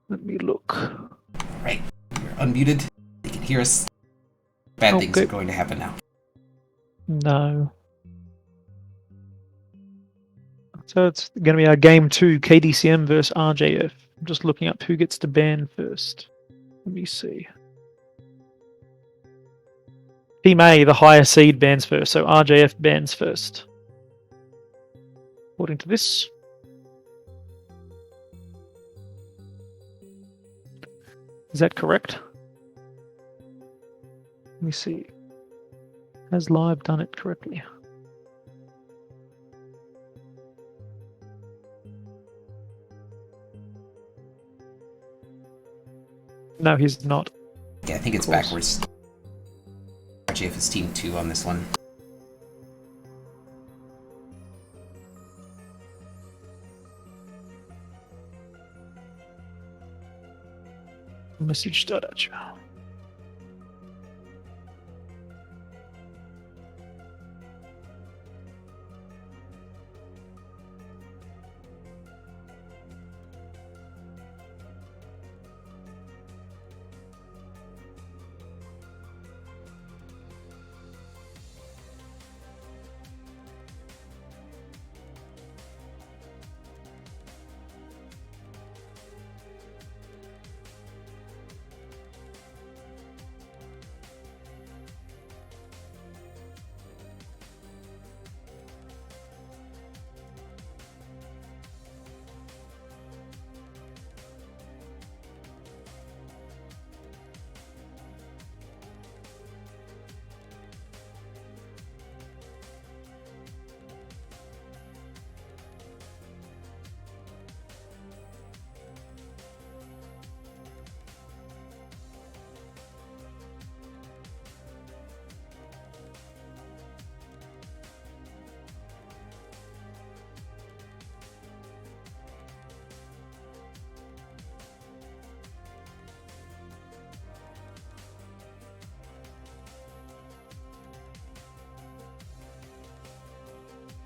Let me look. Right. You're unmuted. They can hear us. Bad things are going to happen now. No. So it's going to be our game 2, KDCM versus RJF. I'm just looking up who gets to ban first. Let me see. Team A, the higher seed, bans first, so RJF bans first. According to this. Is that correct? Let me see. Has Live done it correctly? No, he's not. Yeah, I think it's backwards. RJF is team 2 on this one. Message data.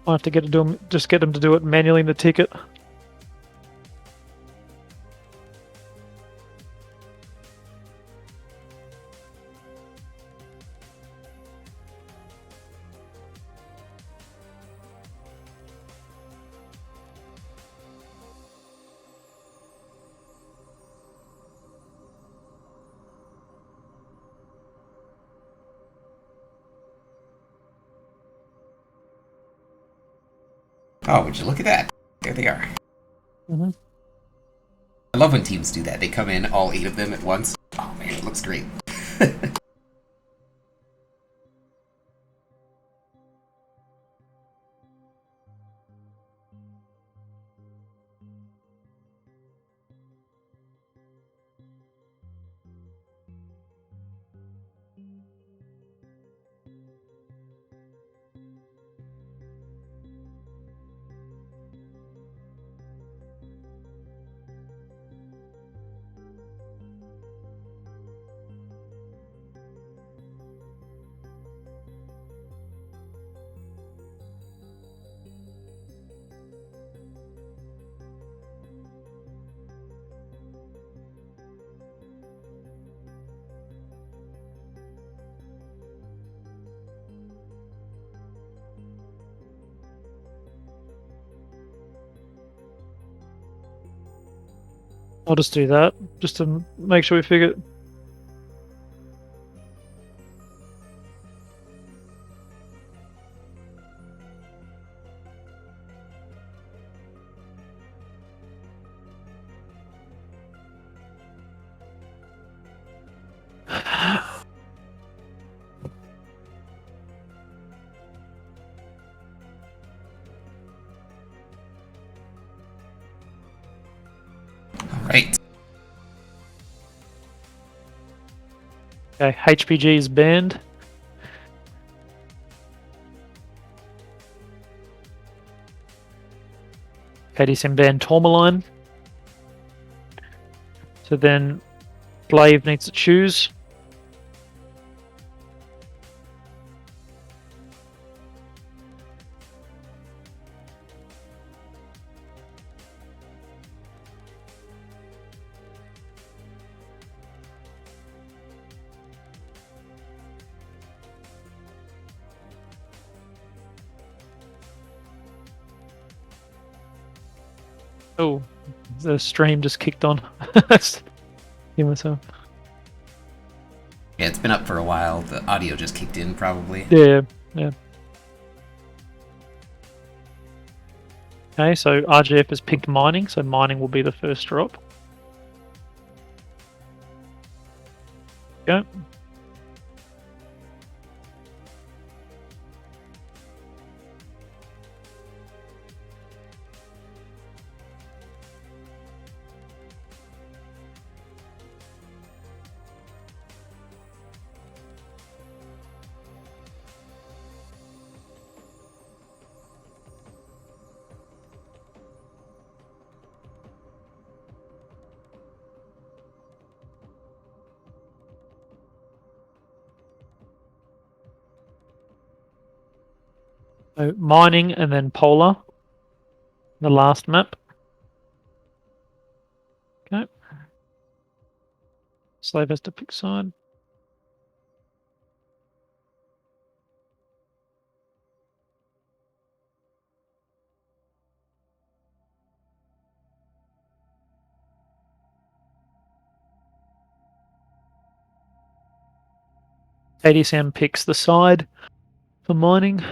I'll have to get him, just get him to do it manually in the ticket. Oh, would you look at that? There they are. Mm-hmm. I love when teams do that. They come in, all 8 of them at once. Oh man, it looks great. I'll just do that, just to make sure we figure it. Right. Okay, HPG is banned. KDCM banned Tourmaline. So then Blave needs to choose. Oh, the stream just kicked on. Hear myself. Yeah, it's been up for a while. The audio just kicked in, probably. Yeah. Okay, so RJF has picked mining, so mining will be the first drop. Go. So mining and then polar. The last map. Okay. Slave has to pick side. KDCM picks the side for mining.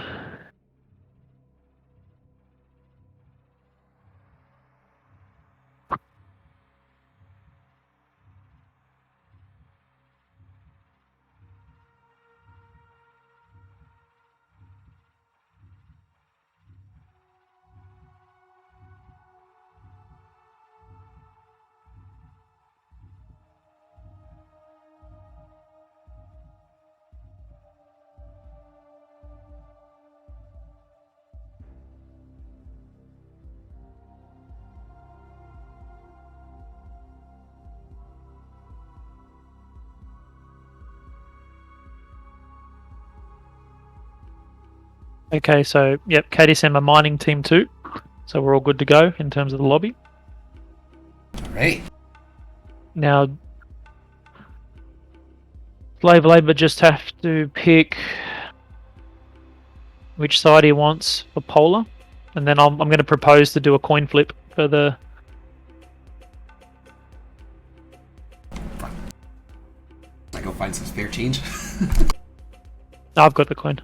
Okay, so yep, KDCM are mining team 2. So we're all good to go in terms of the lobby. Alright. Now, Slave Labor just have to pick which side he wants for polar, and then I'm going to propose to do a coin flip for the. I go find some spare change. I've got the coin.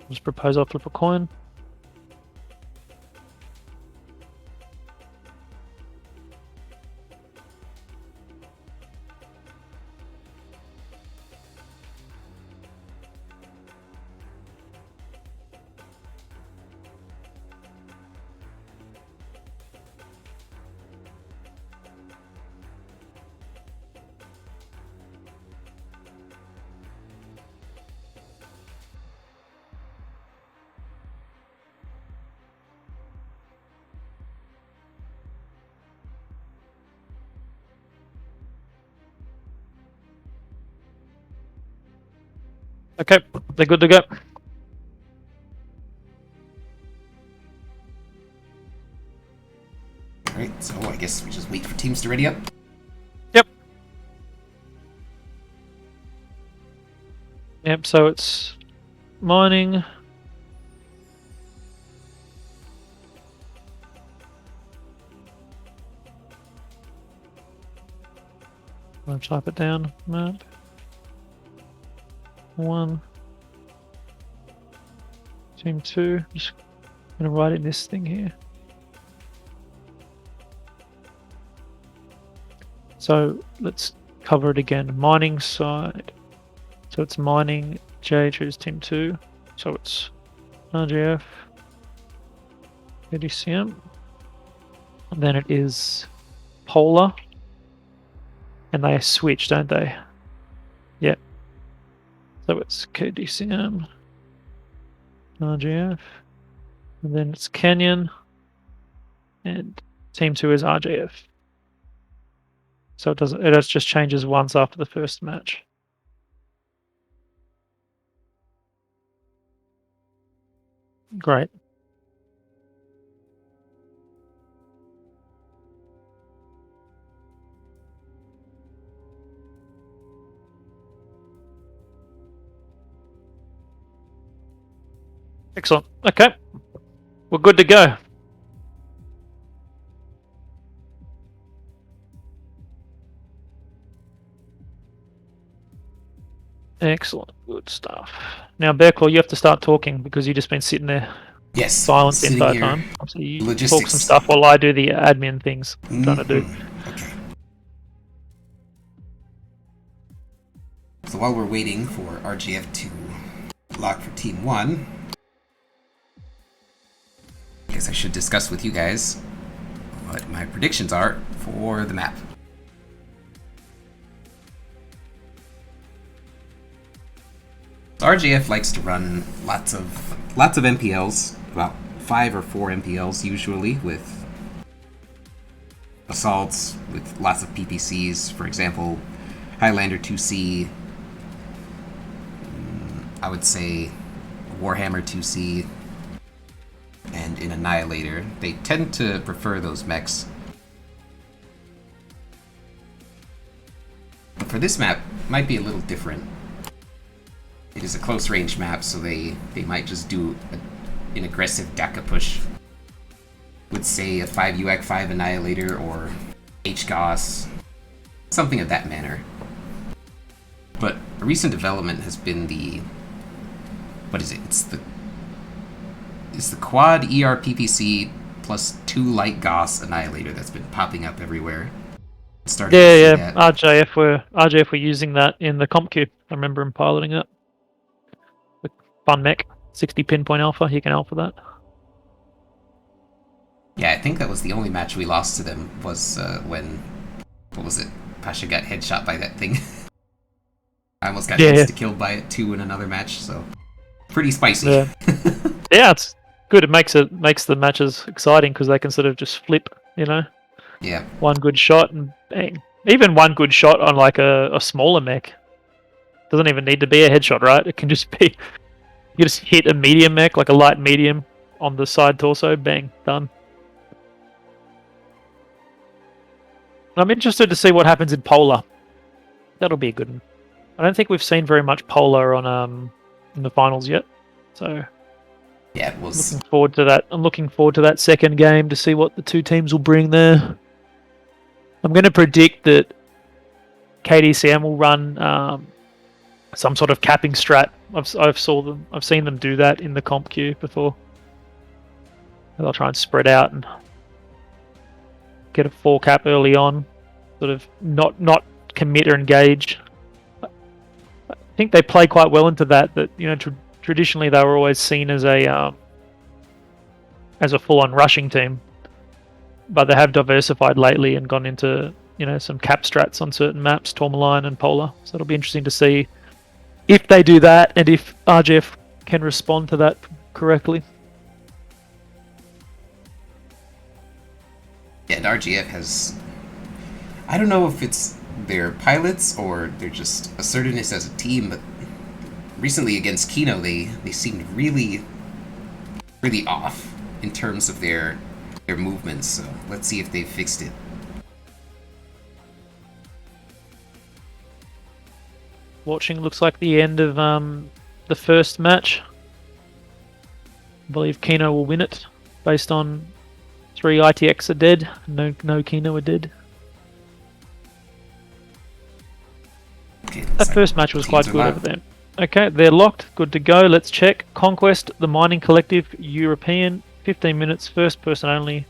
Just propose I'll flip a coin. Okay, they're good to go. Alright, so I guess we just wait for teams to ready up. Yep. Yep, so it's mining. I'll type it down. Map. 1. Team 2. Just gonna write in this thing here. So let's cover it again. Mining side. So it's mining. J choose team 2. So it's RJF, KDCM. And then it is polar. And they switch, don't they? Yep. So it's KDCM, RJF, and then it's Canyon, and team 2 is RJF. So it doesn't. It just changes once after the first match. Great. Excellent. Okay. We're good to go. Excellent. Good stuff. Now, Bearclaw, you have to start talking because you've just been sitting there Yes. silent the Sitting entire here. time. So you Logistics. talk some stuff while I do the admin things I'm trying to do. Okay. So while we're waiting for RJF to lock for Team 1, I guess I should discuss with you guys what my predictions are for the map. RJF likes to run lots of MPLs, about 5 or 4 MPLs usually, with assaults, with lots of PPCs. For example, Highlander 2C, I would say Warhammer 2C, and an Annihilator. They tend to prefer those mechs. But for this map, it might be a little different. It is a close range map, so they might just do an aggressive DACA push with, say, a 5 UAC 5 Annihilator or HGOS, something of that manner. But a recent development has been the... what is it? It's the quad ERPPC plus 2 light GOS Annihilator that's been popping up everywhere. Yeah. RJF were using that in the comp queue. I remember him piloting it. Fun mech, 60 pinpoint alpha. He can alpha that. Yeah, I think that was the only match we lost to them was when, what was it? Pasha got headshot by that thing. I almost got insta-killed by it too in another match, so pretty spicy. Yeah, yeah, it's good. It makes the matches exciting because they can sort of just flip, you know. Yeah. One good shot and bang. Even one good shot on like a smaller mech doesn't even need to be a headshot, right? It can just be. You just hit a medium mech, like a light medium, on the side torso, bang, done. I'm interested to see what happens in Polar. That'll be a good one. I don't think we've seen very much Polar on in the finals yet, so yeah, it was. Looking forward to that. I'm looking forward to that second game to see what the two teams will bring there. I'm going to predict that KDCM will run some sort of capping strat. I've seen them do that in the comp queue before. They'll try and spread out and get a 4 cap early on, sort of not commit or engage. I think they play quite well into that. That you know, traditionally they were always seen as a full-on rushing team, but they have diversified lately and gone into some cap strats on certain maps, Tourmaline and Polar. So it'll be interesting to see if they do that and if RJF can respond to that correctly. Yeah, and RJF has... I don't know if it's their pilots or they're just assertiveness as a team, but recently against Kino, they seemed really, really off in terms of their movements. So let's see if they've fixed it. Watching looks like the end of the first match. I believe Kino will win it based on 3 ITX are dead. No Kino are dead. Okay, that first match was quite good over there. Okay, they're locked. Good to go. Let's check. Conquest, the Mining Collective, European. 15 minutes, first person only.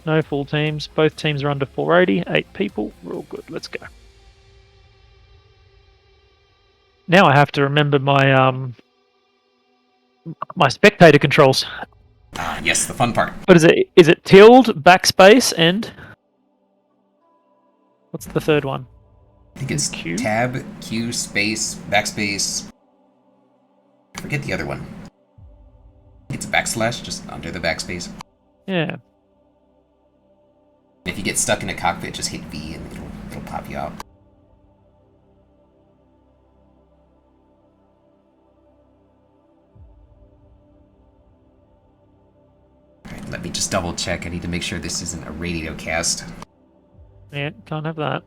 No full teams. Both teams are under 480. 8 people. We're all good. Let's go. Now I have to remember my my spectator controls. Yes, the fun part. What is it? Is it tilde, backspace, and what's the third one? I think it's Q? Tab, Q, space, backspace. I forget the other one. It's a backslash, just under the backspace. Yeah. If you get stuck in a cockpit, just hit V and it'll pop top you out. Alright, let me just double check. I need to make sure this isn't a radio cast. Yeah, can't have that.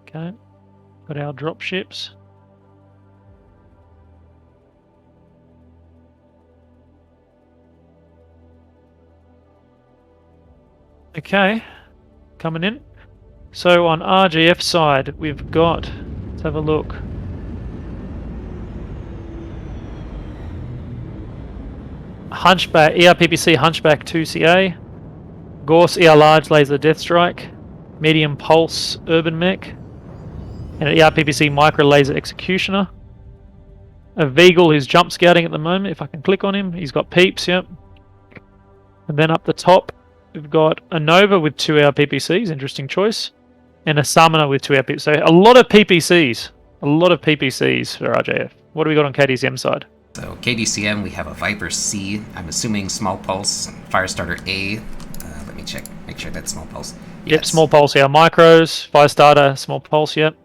Okay. Got our drop ships. Okay. Coming in. So on RJF side, we've got, let's have a look. Hunchback, ERPPC Hunchback 2CA, Gorse ER Large Laser Death Strike, Medium Pulse Urban Mech, and an ERPPC Micro Laser Executioner. A Veagle who's jump scouting at the moment, if I can click on him. He's got peeps, yep. And then up the top, we've got a Nova with 2 ERPPCs, interesting choice, and a Summoner with 2 ERPPCs. So a lot of PPCs. A lot of PPCs for RJF. What do we got on KDCM side? So KDCM, we have a Viper C. I'm assuming Small Pulse, Firestarter A. Let me check, make sure that's Small Pulse. Yep, Small Pulse, yeah. Micros, Firestarter, Small Pulse, yep.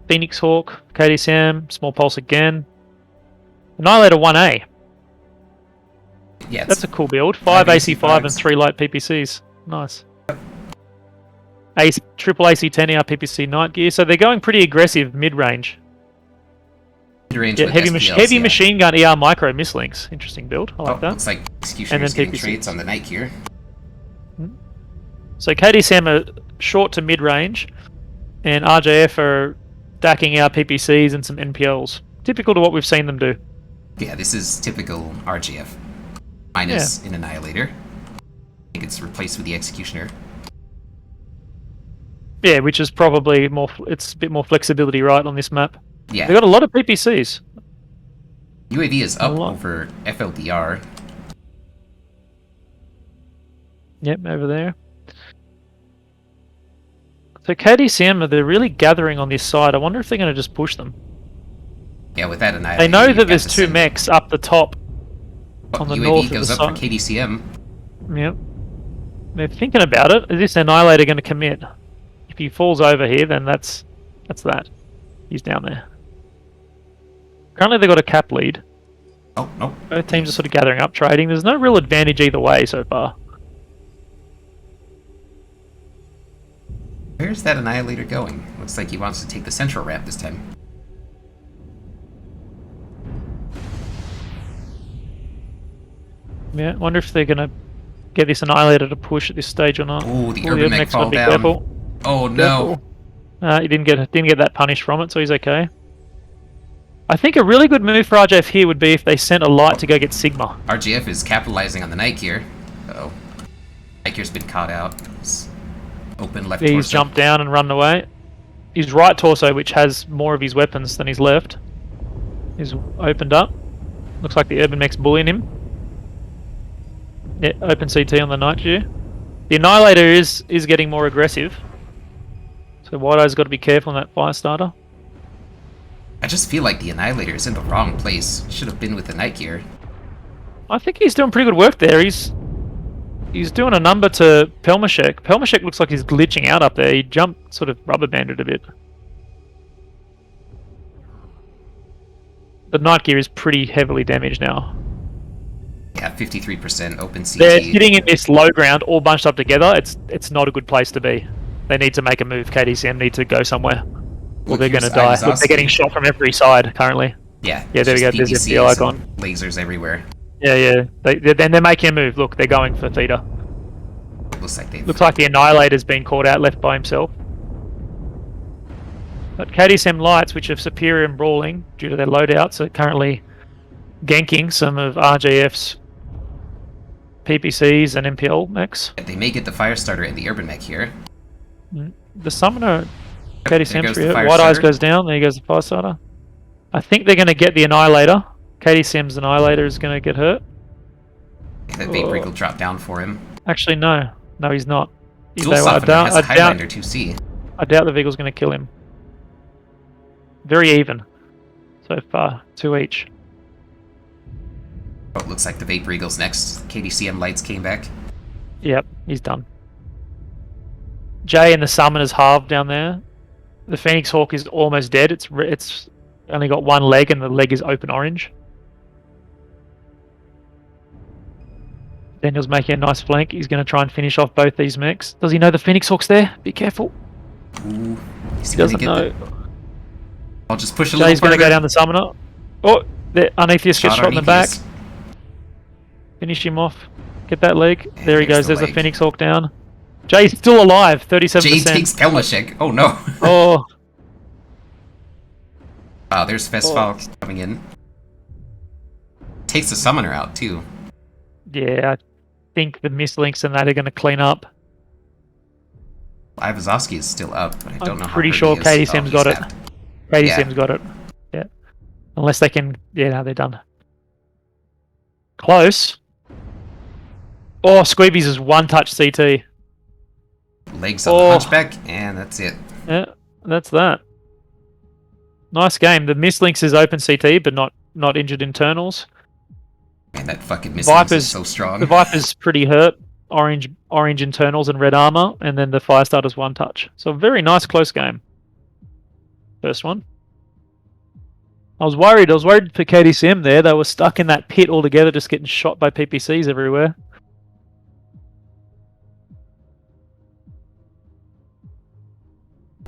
Phoenix Hawk, KDCM, Small Pulse again. Annihilator 1A. Yeah, that's a cool build. 5 AC5 and 3 light PPCs. Nice. Triple AC10 ER PPC Night Gear. So they're going pretty aggressive mid-range. Mid-range Yeah, with heavy, SPLs, heavy machine gun ER micro mislinks. Interesting build. I like that. Looks like Executioner's getting traits on the Night Gear. So KDCM are short to mid-range, and RJF are stacking our PPCs and some NPLs. Typical to what we've seen them do. Yeah, this is typical RJF. Minus an Annihilator. I think it's replaced with the Executioner. Yeah, which is probably more. It's a bit more flexibility, right, on this map. Yeah. They got a lot of PPCs. UAV is up over FLDR. Yep, over there. So KDCM, they're really gathering on this side. I wonder if they're going to just push them. Yeah, with that Annihilator. They know that there's 2 mechs up the top on the UAV north goes of the up for KDCM. Yep. They're thinking about it. Is this Annihilator going to commit? If he falls over here, then that's that. He's down there. Currently they've got a cap lead. Oh, no. Both teams are sort of gathering up, trading. There's no real advantage either way so far. Where's that Annihilator going? Looks like he wants to take the central ramp this time. Yeah, I wonder if they're going to get this Annihilator to push at this stage or not. Oh, the Urban Mech fall down. Careful. Oh, no. He didn't get that punish from it, so he's okay. I think a really good move for RJF here would be if they sent a light to go get Sigma. RJF is capitalizing on the Night Gear. Uh-oh. Night Gear's been caught out. It's open left torso. He's jumped down and run away. His right torso, which has more of his weapons than his left, is opened up. Looks like the Urban Mech's bullying him. Yeah, open CT on the Night Gear. The Annihilator is getting more aggressive. So White Eye's got to be careful on that Firestarter. I just feel like the Annihilator is in the wrong place. Should have been with the Night Gear. I think he's doing pretty good work there. He's doing a number to Pelmashek. Pelmashek looks like he's glitching out up there. He jumped, sort of rubber banded a bit. The Night Gear is pretty heavily damaged now. Yeah, 53% open CT. They're sitting in this low ground, all bunched up together. It's not a good place to be. They need to make a move. KDCM need to go somewhere. Or they're going to die. Look, they're getting shot from every side currently. Yeah. Yeah, there we go. There's the icon. Lasers everywhere. Yeah. They're making a move. Look, they're going for feeder. Looks like the Annihilator's been called out, left by himself. But KDCM Lights, which are superior in brawling due to their loadouts, are currently ganking some of RJF's PPCs and MPL mechs. They may get the Firestarter and the Urban Mech here. The Summoner, KDCM's the White Eyes goes down, there goes the Firestarter. I think they're going to get the Annihilator. KDCM's Annihilator is going to get hurt. That Vape Rig will drop down for him. Actually, no. No, he's not. Dual Softener has a Highlander 2C. I doubt the Veagle's going to kill him. Very even so far, 2 each. Oh, it looks like the Vape Regal's next. KDCM Lights came back. Yep, he's done. Jay and the Summoner's halved down there. The Phoenix Hawk is almost dead. It's only got one leg, and the leg is open orange. Daniel's making a nice flank. He's going to try and finish off both these mechs. Does he know the Phoenix Hawk's there? Be careful. Ooh, He doesn't know. I'll just push a Jay's little going to go down the Summoner. Oh, Anetheus gets shot in the back. Finish him off. Get that leg. And there he goes. There's the a Phoenix Hawk down. Jay's still alive. 37%. Jay takes Pelmashek. Oh no. Oh. Wow, there's Festfall coming in. Takes the Summoner out too. Yeah, I think the mislinks and that are going to clean up. Ivazovsky is still up, but I don't know how pretty hurt sure he is. KDCM's he's got it. tapped. KDCM's got it. Yeah. Unless they can... Yeah, no, they're done. Close. Oh, Squeebies is one-touch CT. Legs on the Hunchback, and that's it. Yeah, that's that. Nice game. The mislinks is open CT, but not injured internals. Man, that fucking Mislinks is so strong. The Viper's pretty hurt. Orange internals and red armor, and then the Firestarter's one touch. So a very nice close game. First one. I was worried for KDCM there. They were stuck in that pit altogether, just getting shot by PPCs everywhere.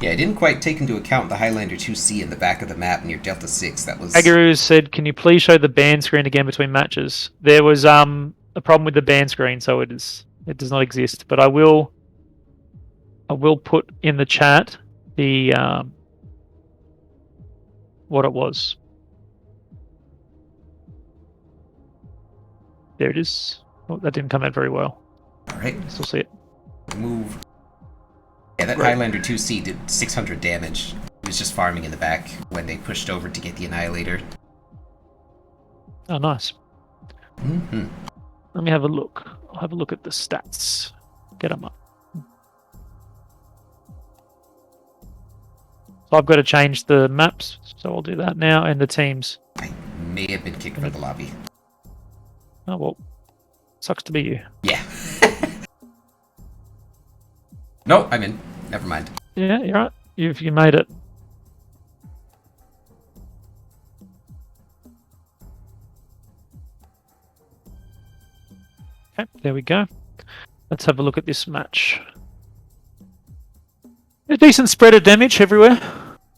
Yeah, I didn't quite take into account the Highlander 2C in the back of the map near Delta 6. That was... Agaroo said, can you please show the ban screen again between matches? There was a problem with the ban screen, so it does not exist. But I will put in the chat the what it was. There it is. Oh, that didn't come out very well. Alright. Still see it. Move. Yeah, that Highlander 2C did 600 damage. He was just farming in the back when they pushed over to get the Annihilator. Oh, nice. Mm-hmm. Let me have a look. I'll have a look at the stats. Get them up. So I've got to change the maps, so I'll do that now, and the teams. I may have been kicked from the lobby. Oh, well. Sucks to be you. Yeah. No, I'm in. Never mind. Yeah, you're right. You made it. Okay, there we go. Let's have a look at this match. A decent spread of damage everywhere.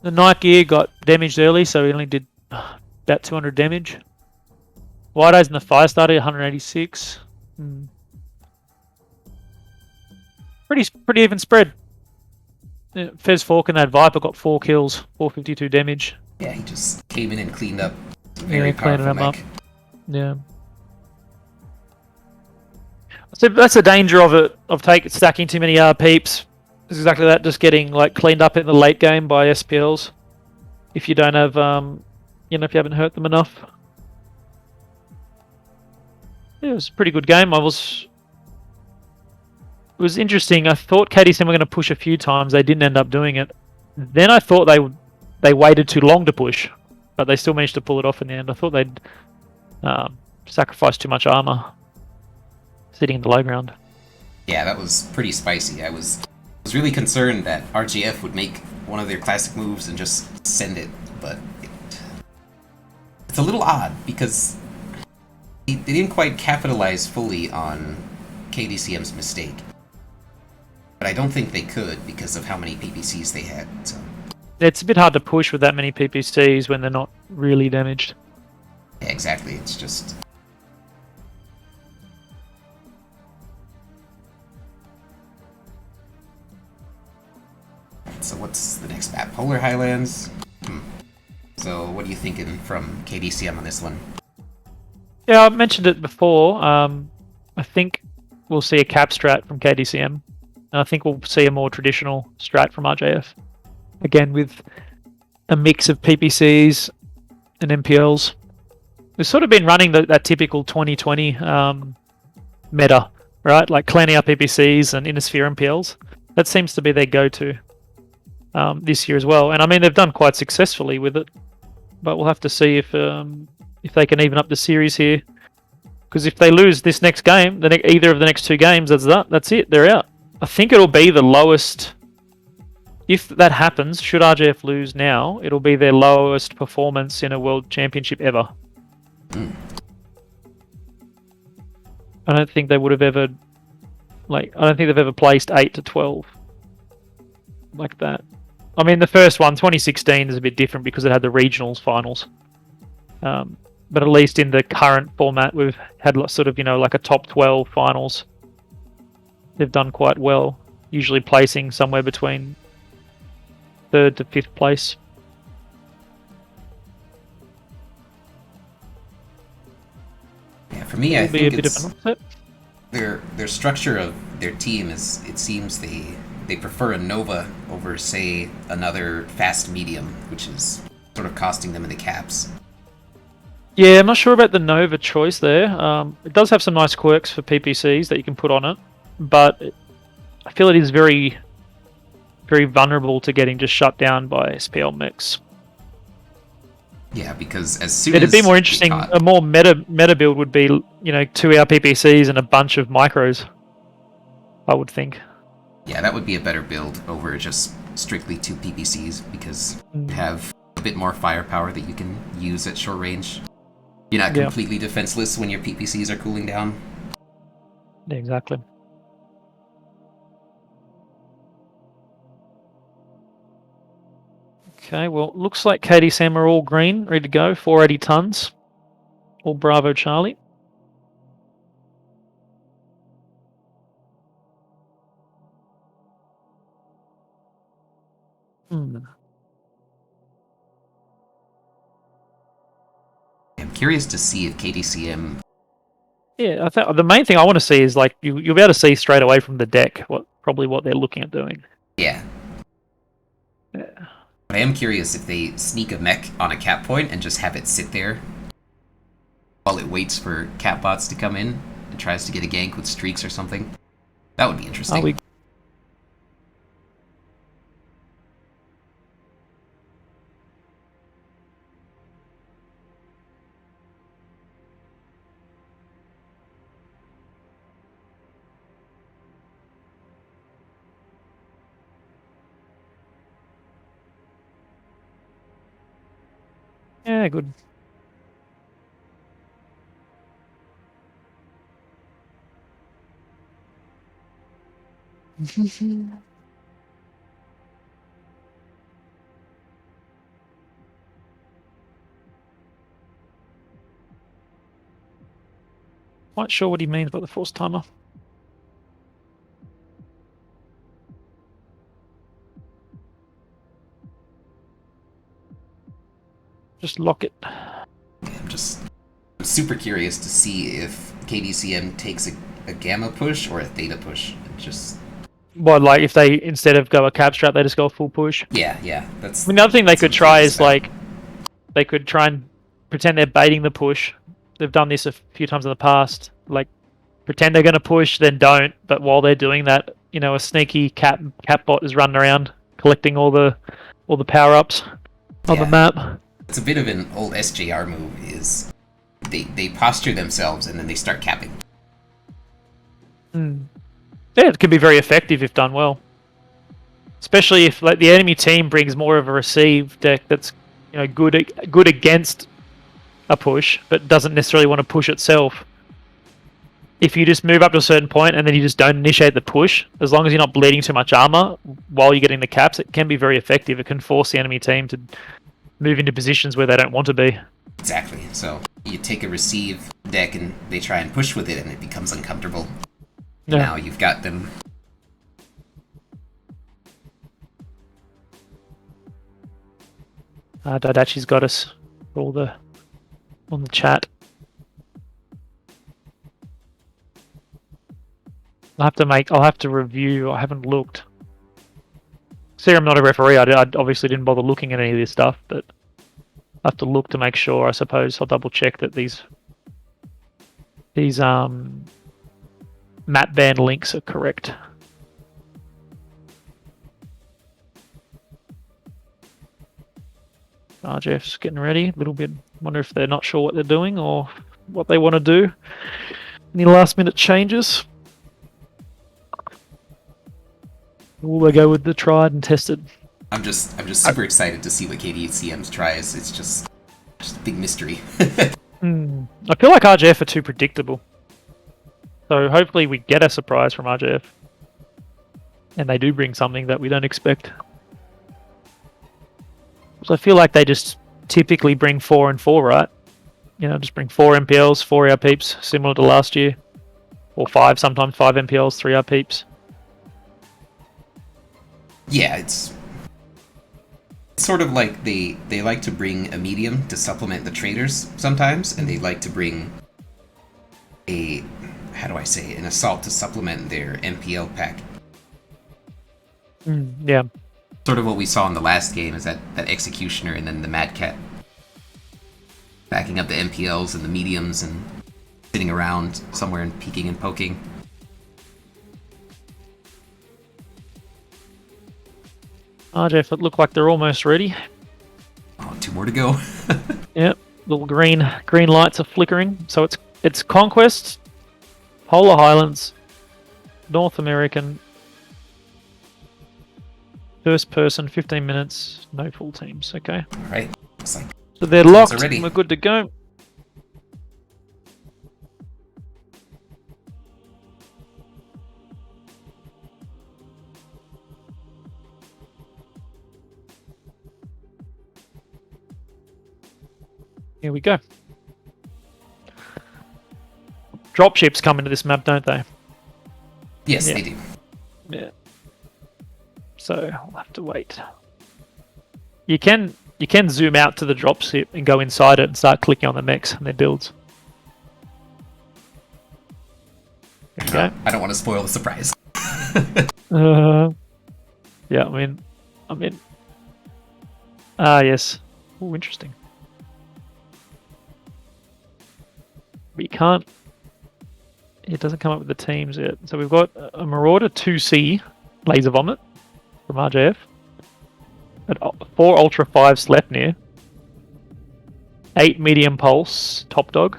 The Night Gear got damaged early, so he only did about 200 damage. White Eyes and the Firestarter, 186. Pretty even spread. Yeah, Fez Fork and that Viper got 4 kills, 452 damage. Yeah, he just came in and cleaned up. Very powerful mech. Yeah. So that's the danger of it, stacking too many peeps. It's exactly that, just getting cleaned up in the late game by SPLs. If you don't have, if you haven't hurt them enough. Yeah, it was a pretty good game. It was interesting. I thought KDCM were going to push a few times. They didn't end up doing it. Then I thought they waited too long to push, but they still managed to pull it off in the end. I thought they'd sacrificed too much armor sitting in the low ground. Yeah, that was pretty spicy. I was really concerned that RJF would make one of their classic moves and just send it, but it's a little odd because they didn't quite capitalize fully on KDCM's mistake. But I don't think they could because of how many PPCs they had. So. It's a bit hard to push with that many PPCs when they're not really damaged. Yeah, exactly. It's just... So what's the next map? Polar Highlands? So what are you thinking from KDCM on this one? Yeah, I mentioned it before. I think we'll see a cap strat from KDCM. And I think we'll see a more traditional strat from RJF. Again, with a mix of PPCs and MPLs. We've sort of been running that typical 2020 meta, right? Like cleaning up PPCs and Innisphere MPLs. That seems to be their go-to this year as well. And I mean, they've done quite successfully with it. But we'll have to see if they can even up the series here. Because if they lose this next game, either of the next 2 games, that's it. They're out. I think it'll be the lowest. If that happens, should RJF lose now, it'll be their lowest performance in a World Championship ever. I don't think they would have ever, I don't think they've ever placed 8 to 12 like that. I mean, the first one, 2016, is a bit different because it had the regionals finals. But at least in the current format, we've had sort of, like a top 12 finals. They've done quite well, usually placing somewhere between 3rd to 5th place. Yeah, for me, I think it's their structure of their team is, it seems they prefer a Nova over, say, another fast medium, which is sort of costing them in the caps. Yeah, I'm not sure about the Nova choice there. It does have some nice quirks for PPCs that you can put on it, but I feel it is very, very vulnerable to getting just shut down by SPL mix. Yeah, because as soon It'd be more interesting. A more meta build would be, 2-hour PPCs and a bunch of micros, I would think. Yeah, that would be a better build over just strictly 2 PPCs, because you have a bit more firepower that you can use at short range. You're not completely defenseless when your PPCs are cooling down. Yeah, exactly. Okay, well, looks like KDCM are all green, ready to go, 480 tons. All Bravo Charlie. I'm curious to see if KDCM... Yeah, I think the main thing I want to see is, you'll be able to see straight away from the deck what they're looking at doing. Yeah. But I am curious if they sneak a mech on a cap point and just have it sit there while it waits for cap bots to come in and tries to get a gank with streaks or something. That would be interesting. Yeah, good. Quite sure what he means by the force timer. Just lock it. I'm super curious to see if KDCM takes a gamma push or a theta push. If they, instead of go a cap strat, they just go a full push? Yeah. That's another thing they could try is, they could try and pretend they're baiting the push. They've done this a few times in the past. Pretend they're going to push, then don't. But while they're doing that, a sneaky cap bot is running around collecting all the power-ups on the map. It's a bit of an old SJR move, is they posture themselves and then they start capping. Yeah, it can be very effective if done well. Especially if the enemy team brings more of a receive deck that's good against a push, but doesn't necessarily want to push itself. If you just move up to a certain point and then you just don't initiate the push, as long as you're not bleeding too much armor while you're getting the caps, it can be very effective. It can force the enemy team to move into positions where they don't want to be. Exactly. So you take a receive deck and they try and push with it and it becomes uncomfortable. Yeah. Now you've got them. Daidachi's got us on the chat. I'll have to review. I haven't looked. See, I'm not a referee. I obviously didn't bother looking at any of this stuff, but I have to look to make sure. I suppose I'll double check that these map ban links are correct. RJF's getting ready a little bit. Wonder if they're not sure what they're doing or what they want to do. Any last minute changes? Will they go with the tried and tested? I'm just super excited to see what KDCM tries. It's just a big mystery. I feel like RJF are too predictable. So hopefully we get a surprise from RJF. And they do bring something that we don't expect. So I feel like they just typically bring 4 and 4, right? You know, just bring 4 MPLs, 4 AR peeps, similar to last year. Or 5, sometimes 5 MPLs, 3 AR peeps. Yeah, it's sort of like they like to bring a medium to supplement the traders sometimes, and they like to bring a, how do I say it, an assault to supplement their MPL pack. Yeah. Sort of what we saw in the last game is that Executioner and then the Mad Cat backing up the MPLs and the mediums and sitting around somewhere and peeking and poking. RJF, it look like they're almost ready. Oh, 2 more to go. Yep, little green lights are flickering. So it's Conquest, Polar Highlands, North American, first person, 15 minutes, no full teams. Okay. All right. Looks like So they're locked. And we're good to go. Here we go. Dropships come into this map, don't they? Yes, they do. Yeah. So I'll have to wait. You can zoom out to the dropship and go inside it and start clicking on the mechs and their builds. There you go. I don't want to spoil the surprise. Yeah, I'm in. Ah, yes. Oh, interesting. But you can't. It doesn't come up with the teams yet. So we've got a Marauder 2C laser vomit from RJF. 4 Ultra 5s left near. 8 medium pulse top dog.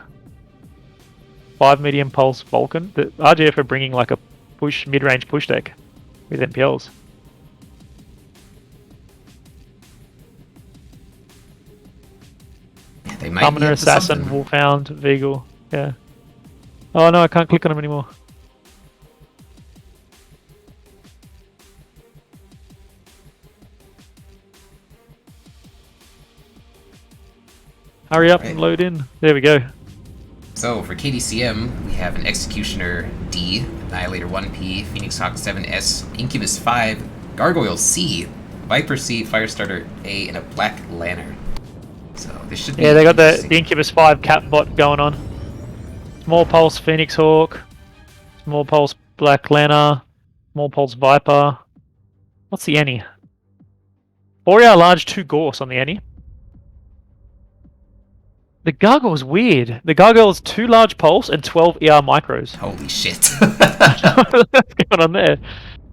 5 medium pulse Vulcan. The RJF are bringing like a mid-range push deck with MPLs. They might Summoner, Assassin, something. Wolfhound, Veagle. Yeah. Oh no, I can't click on them anymore. Hurry up and load in. There we go. So for KDCM, we have an Executioner D, Annihilator 1P, Phoenix Hawk 7S, Incubus 5, Gargoyle C, Viper C, Firestarter A, and a Black Lantern. So this should be they got the Incubus 5 cap bot going on. Small Pulse Phoenix Hawk, Small Pulse Black Lantern, Small Pulse Viper. What's the Annie? 4-hour large, 2 Gorse on the Annie. The Gargoyle's weird. The Gargoyle's 2 large pulse and 12 ER micros. Holy shit. What's going on there?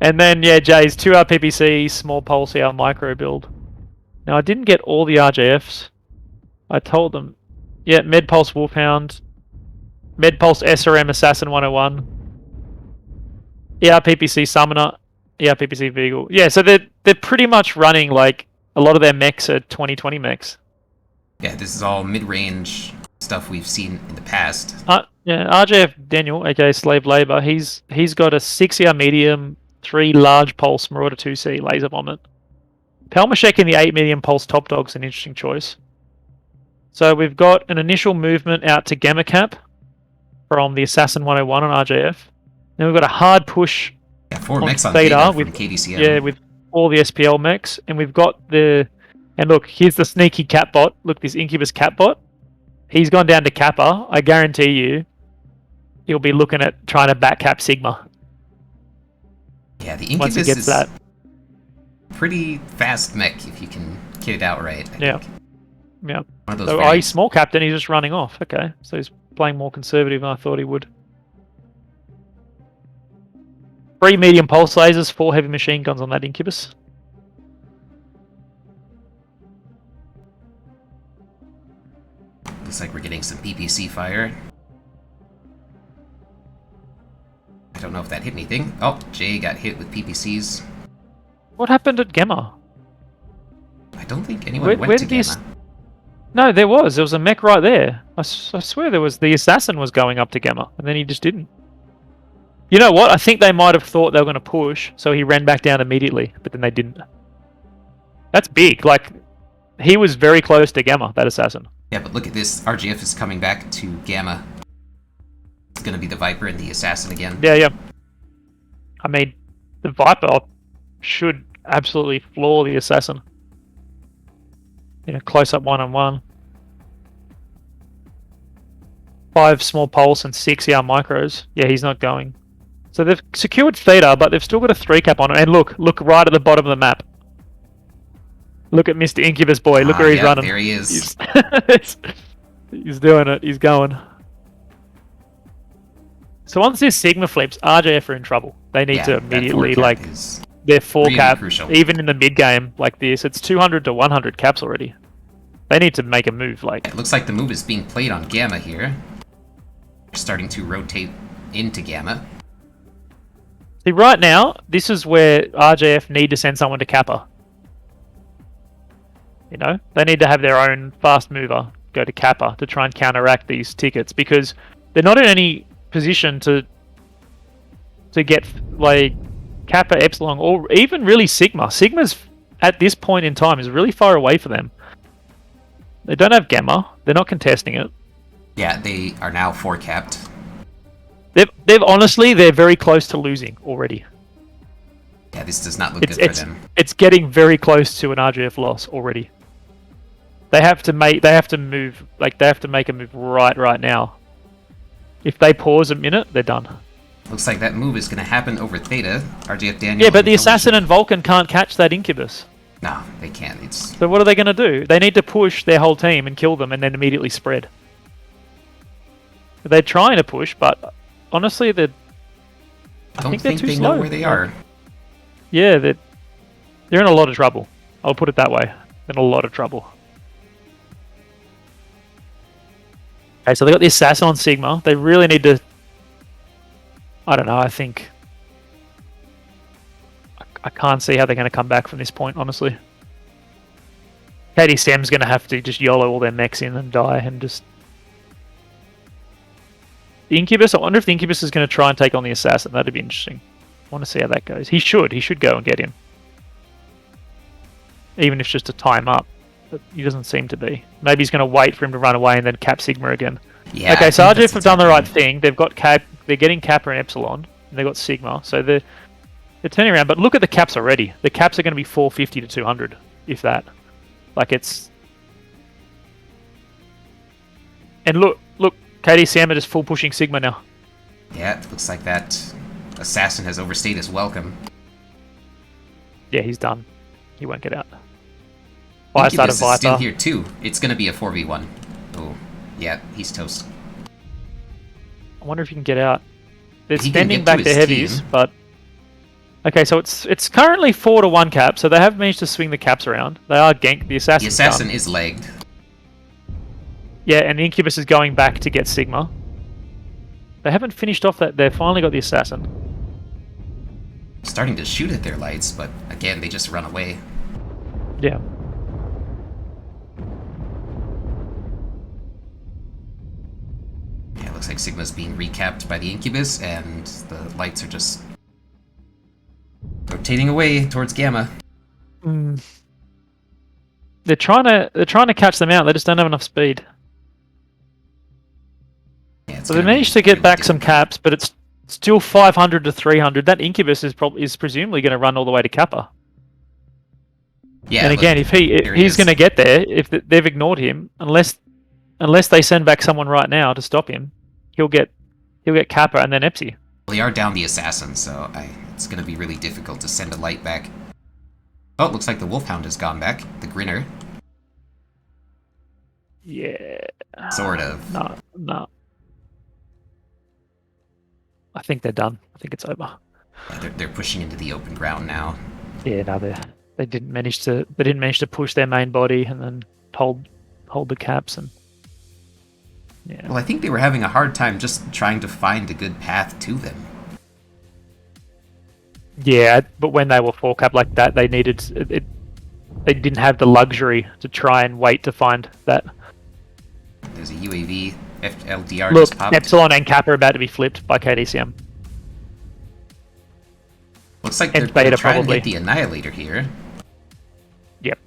And then, yeah, Jay's 2R PPC, small pulse ER micro build. Now, I didn't get all the RJFs. I told them. Yeah, Med Pulse Wolfhound, Med Pulse SRM Assassin 101, ER PPC Summoner, ER PPC Veagle. Yeah, so they're pretty much running like a lot of their mechs are 2020 mechs. Yeah, this is all mid-range stuff we've seen in the past. Yeah, RJF Daniel, aka Slave Labor, he's got a 6-ER medium, 3 large pulse Marauder 2C laser vomit. Palmashek in the 8 medium pulse top dog's an interesting choice. So we've got an initial movement out to Gamma Cap from the Assassin 101 on RJF. Then we've got a hard push 4 mechs on Theta with KDCM. Yeah, with all the SPL mechs. And we've got the... And look, here's the sneaky cat bot. Look, this Incubus cat bot. He's gone down to Kappa. I guarantee you, he'll be looking at trying to back cap Sigma. Yeah, the Incubus once he gets is that. Pretty fast mech if you can get it out right. I think. Yeah. One of those So, he's small captain. He's just running off. Okay, so he's playing more conservative than I thought he would. 3 medium pulse lasers, 4 heavy machine guns on that Incubus. Looks like we're getting some PPC fire. I don't know if that hit anything. Oh, Jay got hit with PPCs. What happened at Gemma? I don't think anyone went to Gamma. No, there was. There was a mech right there. I swear there was. The assassin was going up to Gemma, and then he just didn't. You know what? I think they might have thought they were going to push, so he ran back down immediately, but then they didn't. That's big. Like, he was very close to Gamma, that assassin. Yeah, but look at this. RJF is coming back to Gamma. It's going to be the Viper and the assassin again. Yeah. I mean, the Viper should absolutely floor the assassin. Close up 1-on-1. 5 small pulse and 6 ER micros. Yeah, he's not going. So they've secured Theta, but they've still got a 3 cap on it. And look right at the bottom of the map. Look at Mr. Incubus boy. Look where he's running. There he is. He's doing it. He's going. So once this Sigma flips, RJF are in trouble. They need to immediately, like, their 4 really cap, crucial. even in the mid game like this, it's 200 to 100 caps already. They need to make a move. Like, it looks like the move is being played on Gamma here. They're starting to rotate into Gamma. See, right now, this is where RJF need to send someone to Kappa. They need to have their own fast mover go to Kappa to try and counteract these tickets, because they're not in any position to get, like, Kappa, Epsilon, or even really Sigma. Sigma's, at this point in time, is really far away for them. They don't have Gamma. They're not contesting it. Yeah, they are now 4 capped. They've honestly, they're very close to losing already. Yeah, this does not look good for them. It's getting very close to an RJF loss already. They have to make a move right now. If they pause a minute, they're done. Looks like that move is going to happen over Theta. RJF Daniel. Yeah, but the Assassin and Vulcan can't catch that Incubus. No, they can't. So what are they going to do? They need to push their whole team and kill them and then immediately spread. They're trying to push, but honestly, I think they're too slow. Know where they are. Yeah, they're in a lot of trouble. I'll put it that way. In a lot of trouble. Okay, so they got the Assassin on Sigma. They really need to... I don't know, I think... I can't see how they're going to come back from this point, honestly. KDCM's going to have to just YOLO all their mechs in and die and just... The Incubus, I wonder if the Incubus is going to try and take on the Assassin. That'd be interesting. I want to see how that goes. He should go and get him. Even if it's just to tie him up. But he doesn't seem to be. Maybe he's going to wait for him to run away and then cap Sigma again. Yeah, okay, so RJF have done the right thing. They've got cap. They're getting Kappa and Epsilon. And they've got Sigma. So they're turning around. But look at the caps already. The caps are going to be 450 to 200, if that. Like, it's... And look, KDCM are just full pushing Sigma now. Yeah, it looks like that Assassin has overstayed his welcome. Yeah, he's done. He won't get out. Fire starter Viper. Still here too. It's going to be a 4v1. Oh, yeah, he's toast. I wonder if he can get out. They're spending back their heavies, but... Okay, so it's currently 4 to 1 cap, so they have managed to swing the caps around. They are ganked. The Assassin is lagged. Yeah, and the Incubus is going back to get Sigma. They haven't finished off that. They've finally got the Assassin. Starting to shoot at their lights, but again, they just run away. Yeah. Yeah, it looks like Sigma's being recapped by the Incubus, and the lights are just rotating away towards Gamma. They're trying to catch them out. They just don't have enough speed. Yeah, so they managed to get back some caps, but it's still 500 to 300. That Incubus is presumably going to run all the way to Kappa. Yeah. And again, if he's going to get there, if they've ignored him, unless they send back someone right now to stop him, he'll get Kappa and then Epsi. Well, they are down the Assassin, so it's going to be really difficult to send a light back. Oh, it looks like the Wolfhound has gone back. The Grinner. Yeah. Sort of. No. I think they're done. I think it's over. Yeah, they're pushing into the open ground now. Yeah, no, they didn't manage to push their main body and then hold the caps and. Yeah. Well, I think they were having a hard time just trying to find a good path to them. Yeah, but when they were 4 cap like that, they needed it. They didn't have the luxury to try and wait to find that. There's a UAV. FLDR Look, just popped. Epsilon and Kappa are about to be flipped by KDCM. Looks like And they're Beta trying probably. to get the Annihilator here. Yep.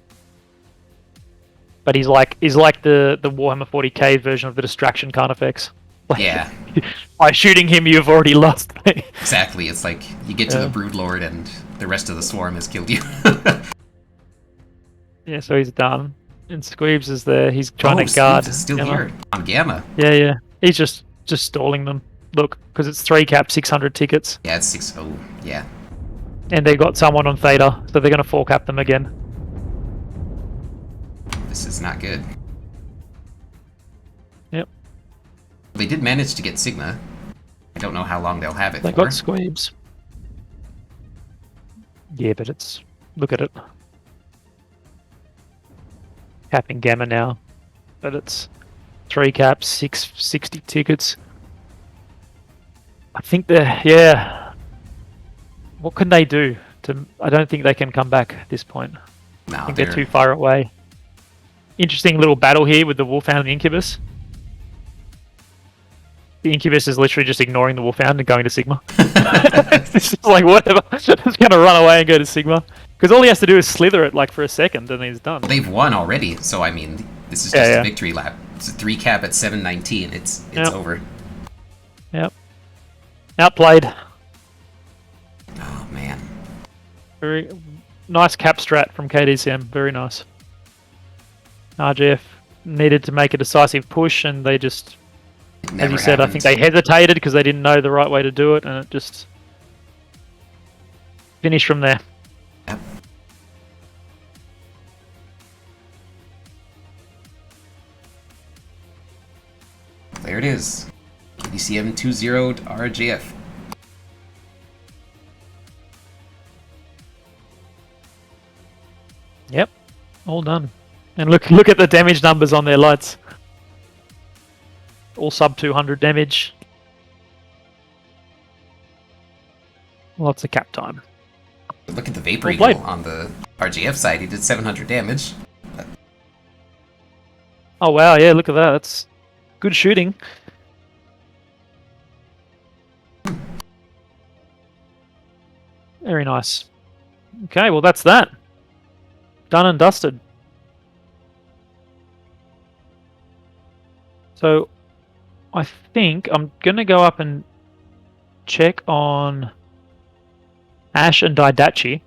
But he's like the Warhammer 40k version of the distraction card effects. Like, Yeah, by shooting him, you've already lost me. exactly. It's like you get to the Broodlord and the rest of the swarm has killed you. Yeah, so he's done. And Squeebs is there. He's trying to Squeebs guard. is still Gamma. here on Gamma. Yeah. He's just stalling them. Look, because it's 3 cap, 600 tickets. Yeah, it's 6. Oh, yeah. And they got someone on Theta, so they're going to 4 cap them again. This is not good. Yep. They did manage to get Sigma. I don't know how long they'll have it They for. got Squeebs. Yeah, but it's... Look at it. Capping Gamma now. But it's 3 caps, 660 tickets. I think they're... Yeah. What can they do? I don't think they can come back at this point. No, I think they're too far away. Interesting little battle here with the Wolfhound and Incubus. The Incubus is literally just ignoring the Wolfhound and going to Sigma. It's just like, whatever. Just going to run away and go to Sigma. Because all he has to do is slither it like for a second and he's done. Well, they've won already, so I mean, this is just a victory lap. It's a 3 cap at 719. It's over. Yep. Outplayed. Oh, man. Very nice cap strat from KDCM. Very nice. RJF needed to make a decisive push and they just... As you said, I think they hesitated because they didn't know the right way to do it, and it just finished from there. Yep. There it is. KDCM 2-0'd RJF. Yep, all done. And look at the damage numbers on their lights. All sub 200 damage. Lots of cap time. Look at the Vapor Eagle on the RJF side. He did 700 damage. But... Oh wow, yeah, look at that. That's good shooting. Very nice. Okay, well that's that. Done and dusted. So I think I'm going to go up and check on Ash and Daidachi.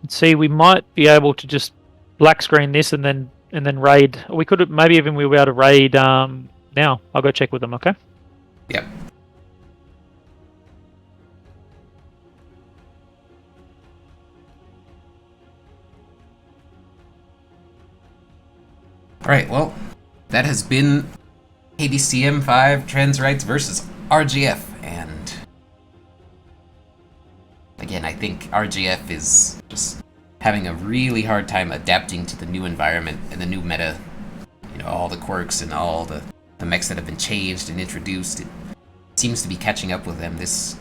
And see, we might be able to just black screen this and then raid. We could maybe even we'll be able to raid now. I'll go check with them, okay? Yep. Alright, well, that has been KDCM 5 Trans Rights versus RJF, and again, I think RJF is just having a really hard time adapting to the new environment and the new meta. You know, all the quirks and all the mechs that have been changed and introduced. It seems to be catching up with them. This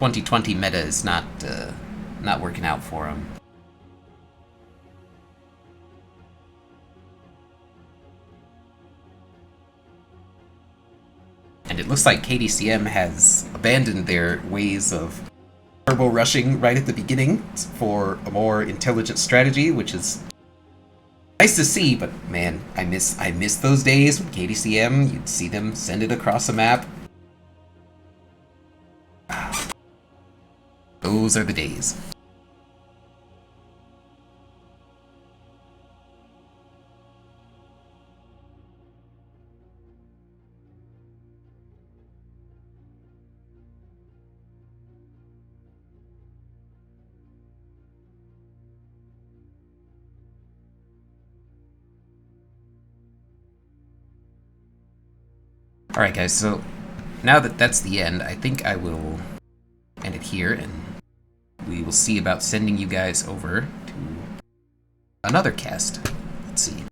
2020 meta is not working out for them. And it looks like KDCM has abandoned their ways of turbo rushing right at the beginning for a more intelligent strategy, which is nice to see, but man, I miss those days with KDCM. You'd see them send it across a map. Those are the days. Alright guys, so now that that's the end, I think I will end it here, and we will see about sending you guys over to another cast. Let's see.